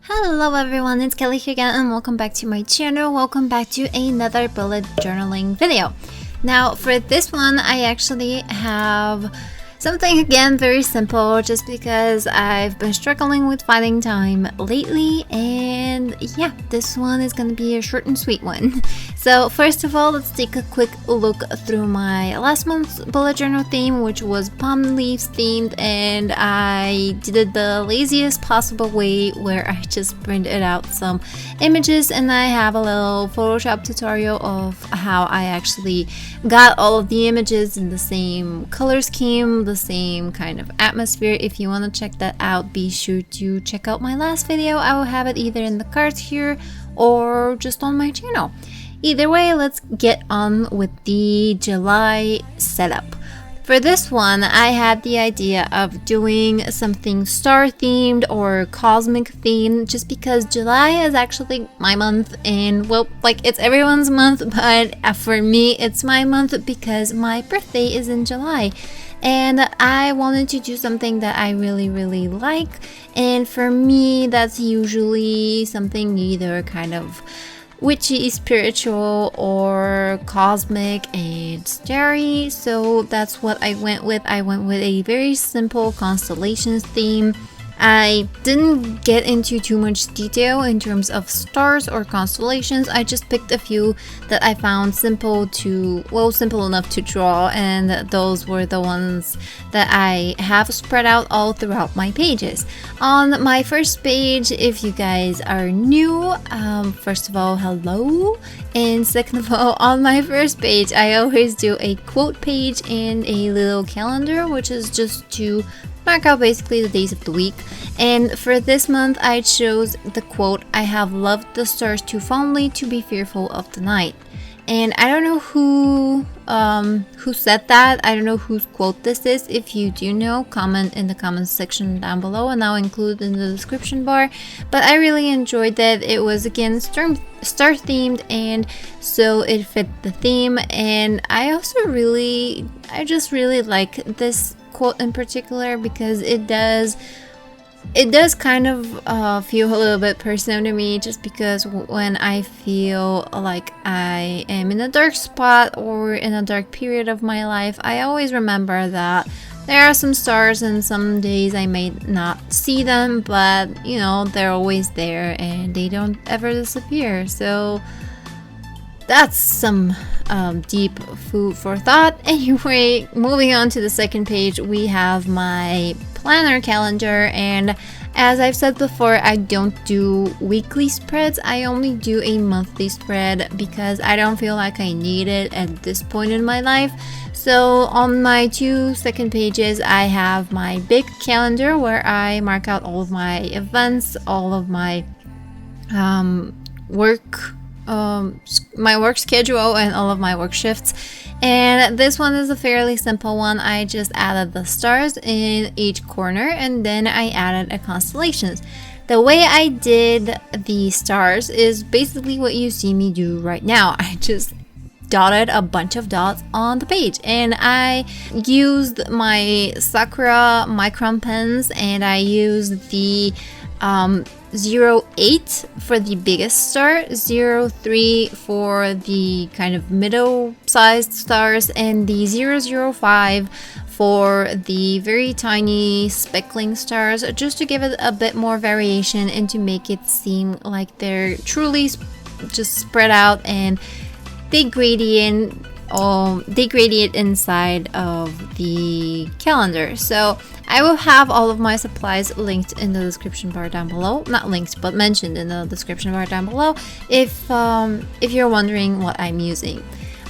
Hello everyone, it's Kelly here again and welcome back to my channel. Welcome back to another bullet journaling video. Now for this one, I actually have something again very simple just because I've been struggling with finding time lately, and yeah, this one is gonna be a short and sweet one. So first of all, let's take a quick look through my last month's bullet journal theme, which was palm leaves themed, and I did it the laziest possible way where I just printed out some images and I have a little Photoshop tutorial of how I actually got all of the images in the same color scheme, the same kind of atmosphere. If you want to check that out, be sure to check out my last video. I will have it either in the cards here or just on my channel. Either way, let's get on with the July setup. For this one, I had the idea of doing something star themed or cosmic themed just because July is actually my month, and well, like, it's everyone's month, but for me it's my month because my birthday is in July. And I wanted to do something that I really like, and for me that's usually something either kind of witchy, spiritual, or cosmic and starry. So that's what I went with. I went with a very simple constellations theme. I didn't get into too much detail in terms of stars or constellations. I just picked a few that I found simple enough to draw, and those were the ones that I have spread out all throughout my pages. On my first page, if you guys are new, first of all, hello, and second of all, on my first page I always do a quote page and a little calendar, which is just to mark out basically the days of the week. And for this month I chose the quote, "I have loved the stars too fondly to be fearful of the night." And I don't know who said that. I don't know whose quote this is. If you do know, comment in the comments section down below and I'll include it in the description bar. But I really enjoyed that. It was again star themed, and so it fit the theme. And I just really like this quote in particular because it does kind of feel a little bit personal to me, just because when I feel like I am in a dark spot or in a dark period of my life, I always remember that there are some stars and some days I may not see them, but you know, they're always there and they don't ever disappear. So that's some deep food for thought. Anyway, moving on to the second page, we have my planner calendar, and as I've said before, I don't do weekly spreads. I only do a monthly spread because I don't feel like I need it at this point in my life. So on my two second pages, I have my big calendar where I mark out all of my events, all of my my work schedule and all of my work shifts. And this one is a fairly simple one. I just added the stars in each corner and then I added a constellations. The way I did the stars is basically what you see me do right now. I just dotted a bunch of dots on the page, and I used my Sakura Micron pens, and I used the 08 for the biggest star, 03 for the kind of middle-sized stars, and the 005 for the very tiny speckling stars, just to give it a bit more variation and to make it seem like they're truly just spread out and they gradient inside of the calendar. So I will have all of my supplies linked in the description bar down below. Not linked, but mentioned in the description bar down below if you're wondering what I'm using.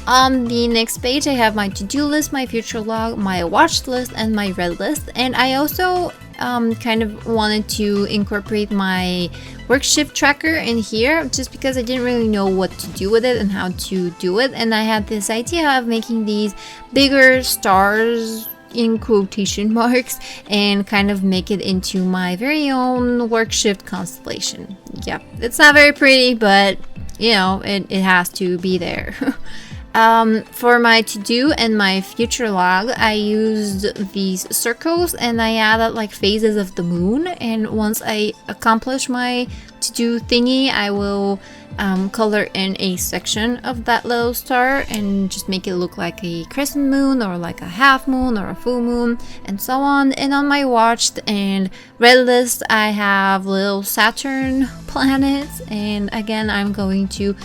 On the next page, I have my to-do list, my future log, my watch list, and my read list. And I also kind of wanted to incorporate my work shift tracker in here just because I didn't really know what to do with it and how to do it. And I had this idea of making these bigger stars in quotation marks and kind of make it into my very own work shift constellation. Yeah, it's not very pretty, but you know, it has to be there. For my to-do and my future log, I used these circles and I added like phases of the moon, and once I accomplish my to-do thingy, I will color in a section of that little star and just make it look like a crescent moon or like a half moon or a full moon and so on. And on my watched and read list, I have little Saturn planets, and again I'm going to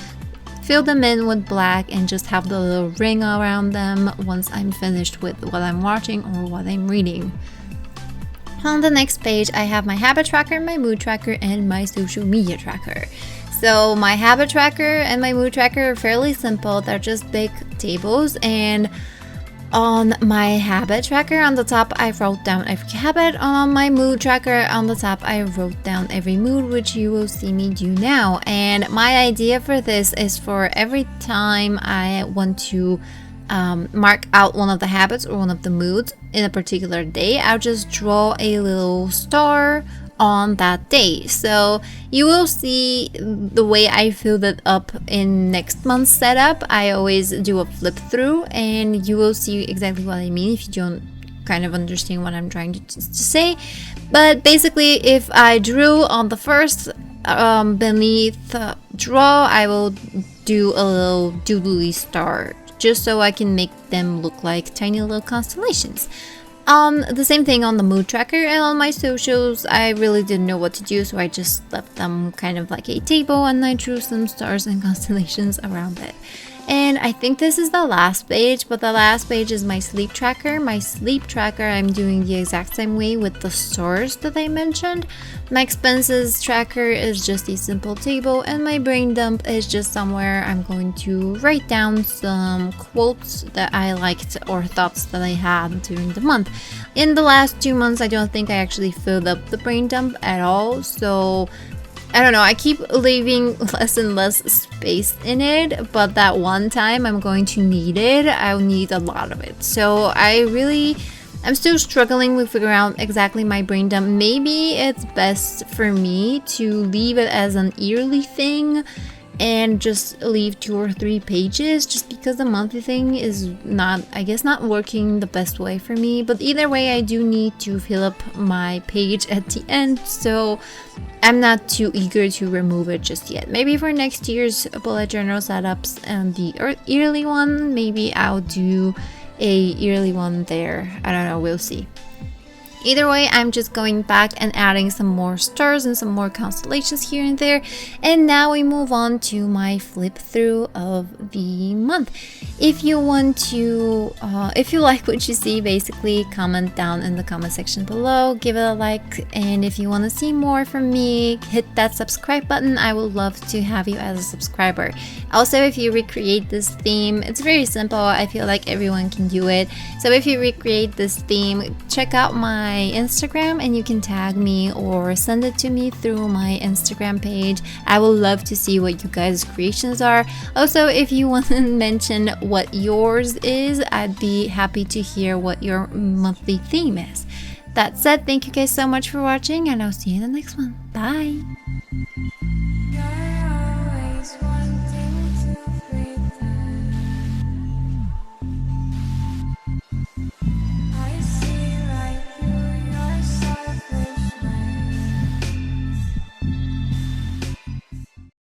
fill them in with black and just have the little ring around them once I'm finished with what I'm watching or what I'm reading. On the next page, I have my habit tracker, my mood tracker, and my social media tracker. So my habit tracker and my mood tracker are fairly simple. They're just big tables, and on my habit tracker on the top, I wrote down every habit. On my mood tracker on the top, I wrote down every mood, which you will see me do now. And my idea for this is for every time I want to mark out one of the habits or one of the moods in a particular day, I'll just draw a little star on that day. So you will see the way I filled it up in next month's setup. I always do a flip through, and you will see exactly what I mean if you don't kind of understand what I'm trying to say. But basically, if I drew on the first beneath draw, I will do a little doodly star just so I can make them look like tiny little constellations. The same thing on the mood tracker, and on my socials, I really didn't know what to do, so I just left them kind of like a table and I drew some stars and constellations around it. And I think this is the last page, but the last page is my sleep tracker. My sleep tracker, I'm doing the exact same way with the stars that I mentioned. My expenses tracker is just a simple table, and my brain dump is just somewhere I'm going to write down some quotes that I liked or thoughts that I had during the month. In the last 2 months, I don't think I actually filled up the brain dump at all, so I don't know, I keep leaving less and less space in it, but that one time I'm going to need it, I'll need a lot of it. So I'm still struggling with figuring out exactly my brain dump. Maybe it's best for me to leave it as an yearly thing and just leave 2 or 3 pages, just because the monthly thing is not working the best way for me. But either way, I do need to fill up my page at the end, so I'm not too eager to remove it just yet. Maybe for next year's bullet journal setups and the yearly one, maybe I'll do a yearly one there. I don't know, we'll see. Either way, I'm just going back and adding some more stars and some more constellations here and there. And now we move on to my flip through of the month. If you want to, if you like what you see, basically comment down in the comment section below, give it a like. And if you want to see more from me, hit that subscribe button. I would love to have you as a subscriber. Also, if you recreate this theme, it's very simple. I feel like everyone can do it. So if you recreate this theme, check out my Instagram and you can tag me or send it to me through my Instagram page. I would love to see what you guys' creations are. Also, if you want to mention what yours is, I'd be happy to hear what your monthly theme is. That said, thank you guys so much for watching, and I'll see you in the next one. Bye!